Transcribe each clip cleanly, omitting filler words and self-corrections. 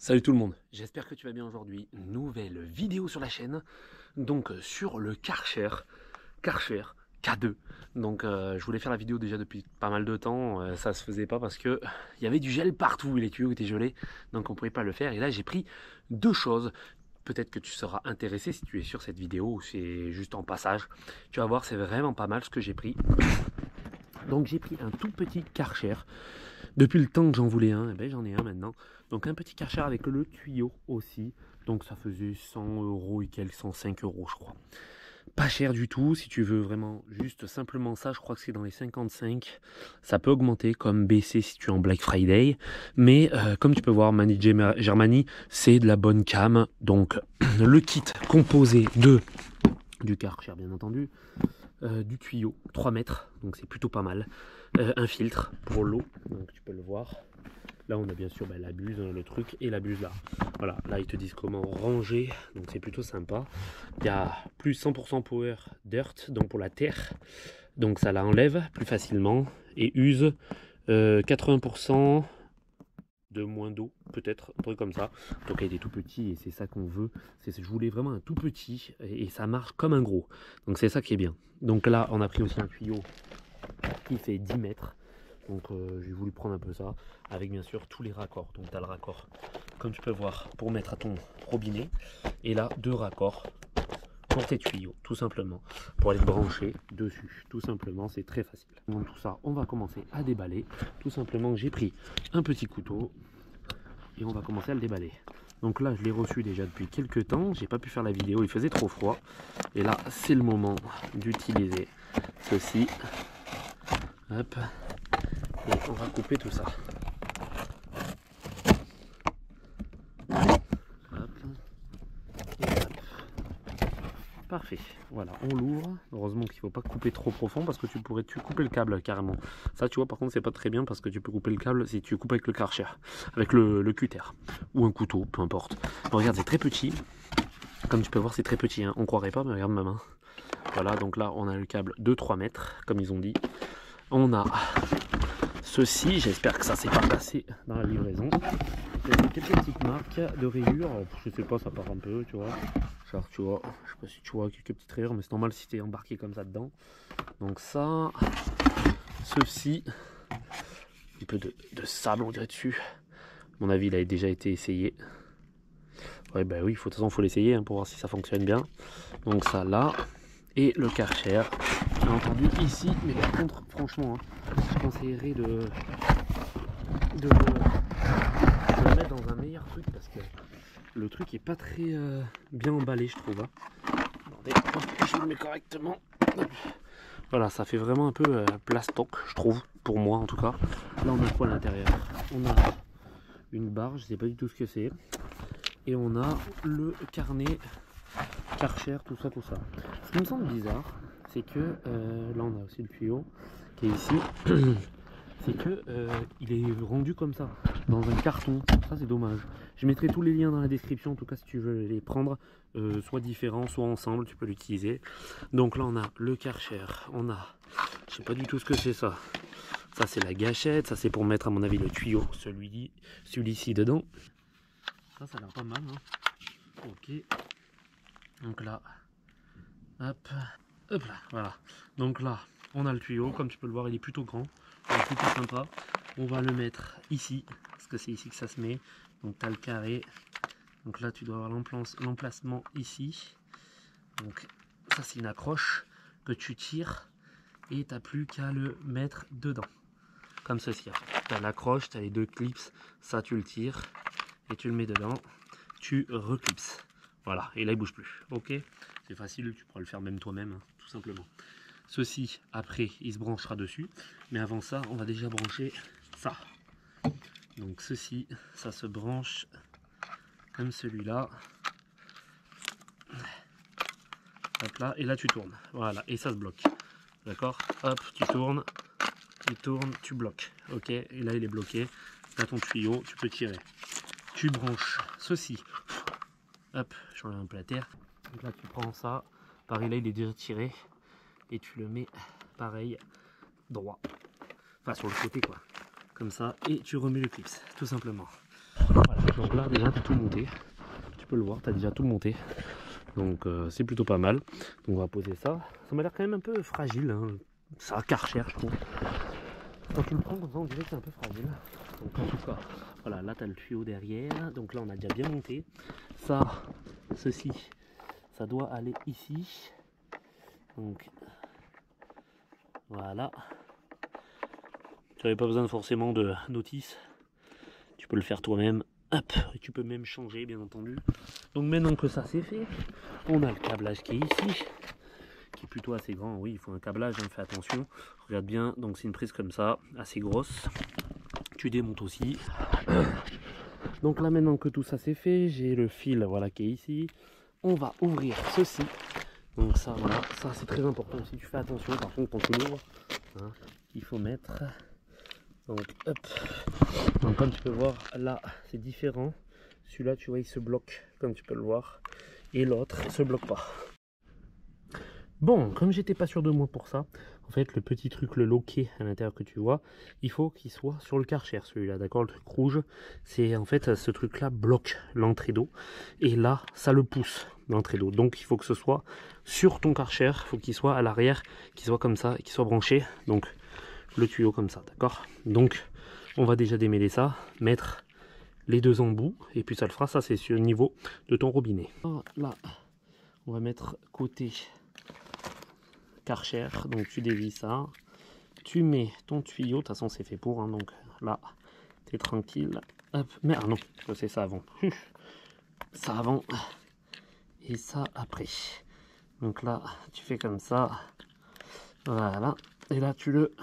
Salut tout le monde, j'espère que tu vas bien aujourd'hui. Nouvelle vidéo sur la chaîne, donc sur le Karcher K2. Donc je voulais faire la vidéo déjà depuis pas mal de temps, ça se faisait pas parce que il y avait du gel partout, les tuyaux étaient gelés, donc on pouvait pas le faire. Et là j'ai pris deux choses. Peut-être que tu seras intéressé si tu es sur cette vidéo ou c'est juste en passage. Tu vas voir, c'est vraiment pas mal ce que j'ai pris. Donc j'ai pris un tout petit Karcher. Depuis le temps que j'en voulais un, et ben j'en ai un maintenant. Donc un petit Karcher avec le tuyau aussi. Donc ça faisait 100 € et quelques, 105 € je crois. Pas cher du tout, si tu veux vraiment juste simplement ça, je crois que c'est dans les 55. Ça peut augmenter comme baisser si tu es en Black Friday. Mais comme tu peux voir, Mani Germany, c'est de la bonne cam. Donc le kit composé du Karcher bien entendu, du tuyau, 3 mètres, donc c'est plutôt pas mal. Un filtre pour l'eau, donc tu peux le voir. Là on a bien sûr la buse, le truc et la buse là. Voilà, là ils te disent comment ranger, donc c'est plutôt sympa. Il y a plus 100% power dirt, donc pour la terre, donc ça la enlève plus facilement et use 80% de moins d'eau, peut-être, un truc comme ça. Donc il est tout petit et c'est ça qu'on veut. Je voulais vraiment un tout petit et ça marche comme un gros. Donc c'est ça qui est bien. Donc là on a pris aussi un tuyau qui fait 10 mètres. Donc j'ai voulu prendre un peu ça, avec bien sûr tous les raccords. Donc tu as le raccord, comme tu peux voir, pour mettre à ton robinet. Et là, deux raccords pour tes tuyaux, tout simplement. Pour aller te brancher dessus, tout simplement, c'est très facile. Donc tout ça, on va commencer à déballer. Tout simplement, j'ai pris un petit couteau et on va commencer à le déballer. Donc là, je l'ai reçu déjà depuis quelques temps. J'ai pas pu faire la vidéo, il faisait trop froid. Et là, c'est le moment d'utiliser ceci. Hop. Et on va couper tout ça. Hop. Et hop. Parfait. Voilà, on l'ouvre. Heureusement qu'il ne faut pas couper trop profond parce que tu pourrais couper le câble carrément. Ça, tu vois, par contre, c'est pas très bien parce que tu peux couper le câble si tu coupes avec le Karcher, avec le cutter ou un couteau, peu importe. Bon, regarde, c'est très petit. Comme tu peux voir, c'est très petit. Hein. On croirait pas, mais regarde ma main. Voilà, donc là, on a le câble de 3 mètres, comme ils ont dit. On a ceci, j'espère que ça s'est pas passé dans la livraison. Il y a quelques petites marques de rayures, je sais pas, ça part un peu, tu vois. Genre, tu vois, je sais pas si tu vois quelques petites rayures, mais c'est normal si t'es embarqué comme ça dedans. Donc ça, ceci, un peu de sable on dirait dessus. À mon avis, il a déjà été essayé. Ouais, bah oui, de toute façon, il faut l'essayer hein, pour voir si ça fonctionne bien. Donc ça là, et le Karcher, bien entendu ici, mais par contre, franchement, hein, je conseillerais de le mettre dans un meilleur truc parce que le truc est pas très bien emballé, je trouve. Hein. Attendez, je le mets correctement. Voilà, ça fait vraiment un peu plastoc, je trouve, pour moi en tout cas. Là, on a quoi à l'intérieur? On a une barre, je sais pas du tout ce que c'est. Et on a le carnet Karcher, tout ça, tout ça. Ce qui me semble bizarre, c'est que là, on a aussi le tuyau qui est ici. C'est que il est rendu comme ça, dans un carton. Ça, c'est dommage. Je mettrai tous les liens dans la description, en tout cas, si tu veux les prendre, soit différents, soit ensemble, tu peux l'utiliser. Donc là, on a le Karcher, on a, je sais pas du tout ce que c'est ça. Ça, c'est la gâchette, ça, c'est pour mettre, à mon avis, le tuyau, celui-ci dedans. Ça a l'air pas mal, hein. Ok. Donc là, hop, hop là, voilà. Donc là, on a le tuyau, comme tu peux le voir, il est plutôt grand. Plutôt sympa. On va le mettre ici parce que c'est ici que ça se met. Donc tu as le carré. Donc là tu dois avoir l'emplacement ici. Donc ça c'est une accroche que tu tires et tu n'as plus qu'à le mettre dedans. Comme ceci. Tu as l'accroche, tu as les deux clips. Ça tu le tires et tu le mets dedans. Tu reclipses. Voilà. Et là il bouge plus. Ok. C'est facile. Tu pourras le faire même toi-même. Hein, tout simplement. Ceci, après, il se branchera dessus. Mais avant ça, on va déjà brancher ça. Donc ceci, ça se branche comme celui-là. Hop là, et là tu tournes. Voilà, et ça se bloque. D'accord? Hop, tu tournes, tu bloques. Ok, et là il est bloqué. Tu as ton tuyau, tu peux tirer. Tu branches ceci. Hop, j'enlève un peu la terre. Donc là tu prends ça. Pareil, là il est déjà tiré. Et tu le mets pareil droit, enfin sur le côté quoi, comme ça, et tu remets le clips tout simplement. Voilà, donc là déjà tu as tout monté. Tu peux le voir, tu as déjà tout monté. Donc c'est plutôt pas mal. Donc on va poser ça. Ça m'a l'air quand même un peu fragile. Hein. Ça Karcher, je trouve. Quand tu le prends comme ça, on dirait que c'est un peu fragile. Donc en tout cas, voilà, là tu as le tuyau derrière. Donc là on a déjà bien monté. Ça, ceci, ça doit aller ici. Donc voilà. Tu n'avais pas besoin forcément de notice. Tu peux le faire toi-même. Hop, et tu peux même changer, bien entendu. Donc maintenant que ça c'est fait, on a le câblage qui est ici, qui est plutôt assez grand. Oui, il faut un câblage, hein, fais attention. Regarde bien, donc c'est une prise comme ça, assez grosse. Tu démontes aussi. Donc là maintenant que tout ça c'est fait, j'ai le fil, voilà, qui est ici. On va ouvrir ceci. Donc ça, voilà, ça c'est très important aussi. Tu fais attention, par contre, quand tu l'ouvres, hein, il faut mettre. Donc hop. Donc comme tu peux voir, là c'est différent. Celui-là, tu vois, il se bloque, comme tu peux le voir. Et l'autre ne se bloque pas. Bon, comme j'étais pas sûr de moi pour ça, en fait, le petit truc, le loquet à l'intérieur que tu vois, il faut qu'il soit sur le Karcher, celui-là, d'accord? Le truc rouge, c'est en fait, ce truc-là bloque l'entrée d'eau. Et là, ça le pousse, l'entrée d'eau. Donc, il faut que ce soit sur ton Karcher, il faut qu'il soit à l'arrière, qu'il soit comme ça, et qu'il soit branché. Donc, le tuyau comme ça, d'accord? Donc, on va déjà démêler ça, mettre les deux embouts, et puis ça le fera. Ça, c'est sur le niveau de ton robinet. Là, on va mettre côté Karcher, donc tu dévis ça, tu mets ton tuyau, de toute façon c'est fait pour, hein, donc là tu es tranquille. Hop, mais ah non, c'est ça avant. Ça avant et ça après. Donc là tu fais comme ça, voilà, et là tu le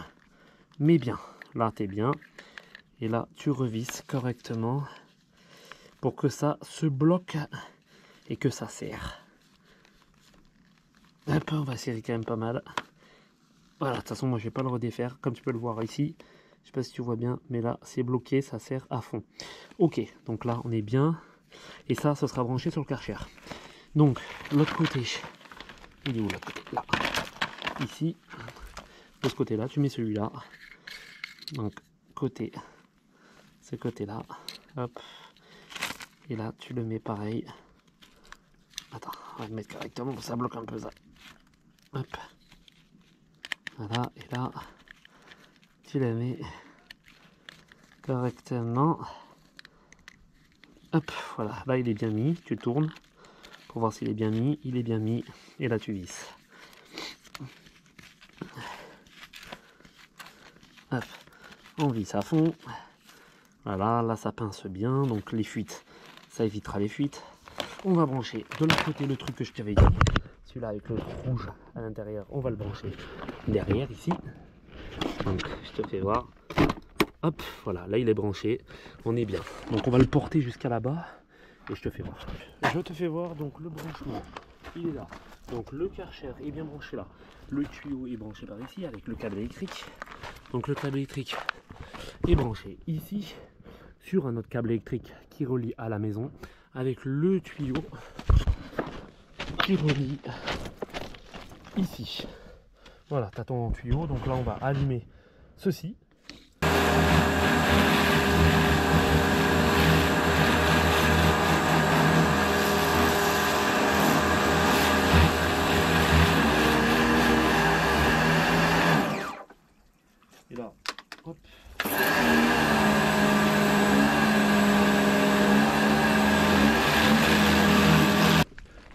mets bien, là tu es bien, et là tu revisses correctement pour que ça se bloque et que ça serre. Hop, on va serrer quand même pas mal. Voilà, de toute façon moi je vais pas le redéfaire, comme tu peux le voir ici. Je sais pas si tu vois bien, mais là c'est bloqué, ça serre à fond. Ok, donc là on est bien. Et ça, ce sera branché sur le Karcher. Donc l'autre côté, il est où l'autre côté? Là, ici. De ce côté là, tu mets celui-là. Donc côté, ce côté là, hop. Et là tu le mets pareil. Attends, on va le mettre correctement, ça bloque un peu ça. Hop. Voilà, et là, tu la mets correctement. Hop, voilà, là il est bien mis, tu tournes pour voir s'il est bien mis, il est bien mis, et là tu visses. Hop, on visse à fond. Voilà, là ça pince bien, donc les fuites, ça évitera les fuites. On va brancher de l'autre côté le truc que je t'avais dit. Celui-là avec le rouge à l'intérieur, on va le brancher derrière ici. Donc je te fais voir. Hop, voilà, là il est branché, on est bien. Donc on va le porter jusqu'à là-bas et je te fais voir. Je te fais voir, donc le branchement, il est là. Donc le Karcher est bien branché là. Le tuyau est branché par ici avec le câble électrique. Donc le câble électrique est branché ici sur un autre câble électrique qui relie à la maison avec le tuyau qui relie ici. Voilà, tu as ton tuyau, donc là on va allumer ceci. Et là, hop.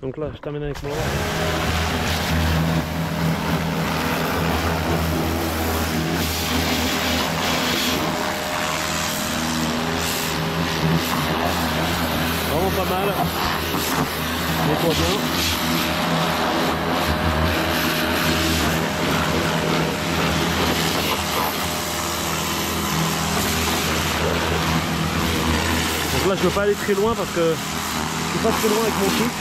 Donc là, je t'amène avec moi. Vraiment pas mal. Nettoie bien. Donc là, je veux pas aller très loin parce que je suis pas très loin avec mon truc.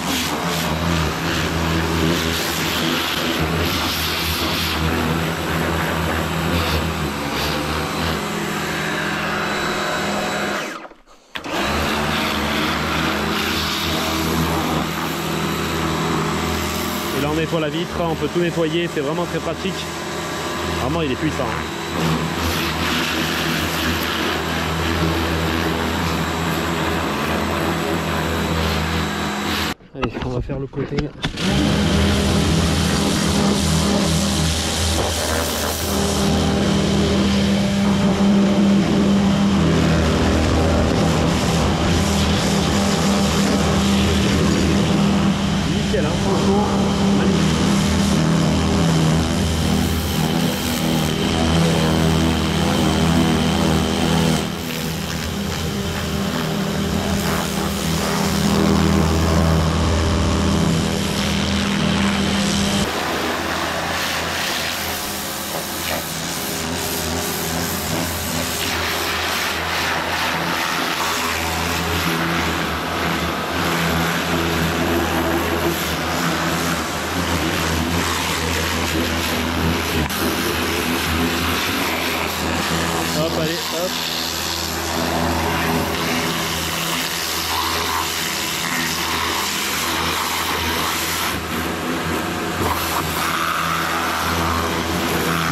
Et là on nettoie la vitre, on peut tout nettoyer, c'est vraiment très pratique. Vraiment il est puissant. on va faire le côté. Nickel, hein, franchement, magnifique. Hop, allez, hop.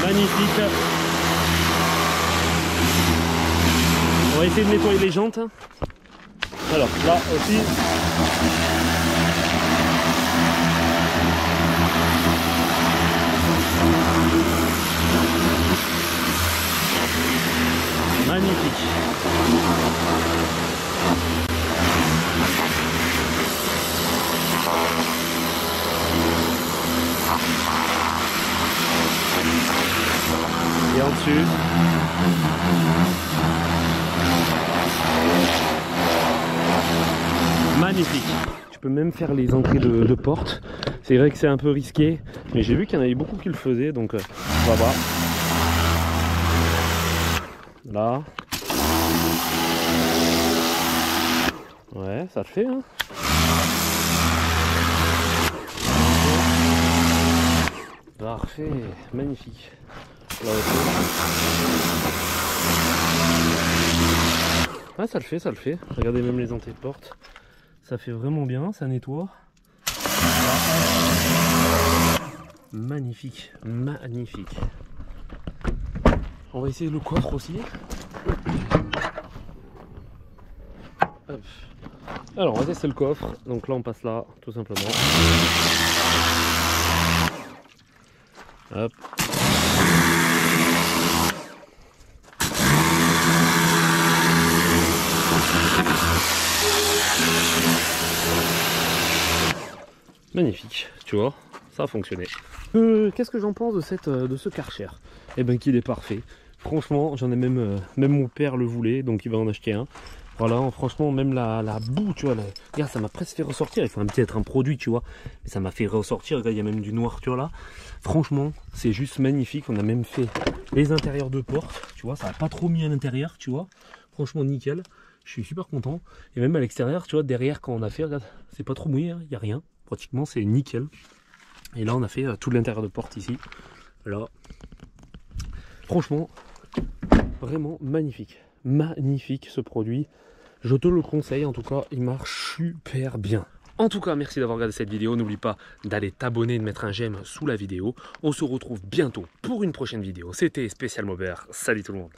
Magnifique. On va essayer de nettoyer les jantes. Alors là aussi. Magnifique. Et en dessus. Magnifique. Tu peux même faire les entrées de porte. C'est vrai que c'est un peu risqué, mais j'ai vu qu'il y en avait beaucoup qui le faisaient, donc on va voir. Là. Ouais, ça le fait, hein. Parfait, magnifique. Là aussi. Ah, ça le fait, ça le fait. Regardez même les entrées de porte. Ça fait vraiment bien, ça nettoie. Magnifique, magnifique. On va essayer le coffre aussi. Hop. Alors on va tester le coffre. Donc là on passe là, tout simplement. Hop. Magnifique, tu vois, ça a fonctionné. Qu'est-ce que j'en pense de ce Karcher? Eh ben qu'il est parfait. Franchement, j'en ai même mon père le voulait, donc il va en acheter un. Voilà, franchement, même la boue, tu vois, regarde, ça m'a presque fait ressortir. Il faut peut-être un produit, tu vois, mais ça m'a fait ressortir. Regarde, il y a même du noir, tu vois là. Franchement, c'est juste magnifique. On a même fait les intérieurs de porte, tu vois, ça n'a pas trop mis à l'intérieur, tu vois. Franchement, nickel. Je suis super content. Et même à l'extérieur, tu vois, derrière, quand on a fait, regarde, c'est pas trop mouillé, il n'y a rien. Pratiquement, c'est nickel. Et là, on a fait tout l'intérieur de porte ici. Là, franchement, vraiment magnifique. Magnifique ce produit. Je te le conseille, en tout cas, il marche super bien. En tout cas, merci d'avoir regardé cette vidéo. N'oublie pas d'aller t'abonner et de mettre un j'aime sous la vidéo. On se retrouve bientôt pour une prochaine vidéo. C'était Spécial Maubert. Salut tout le monde.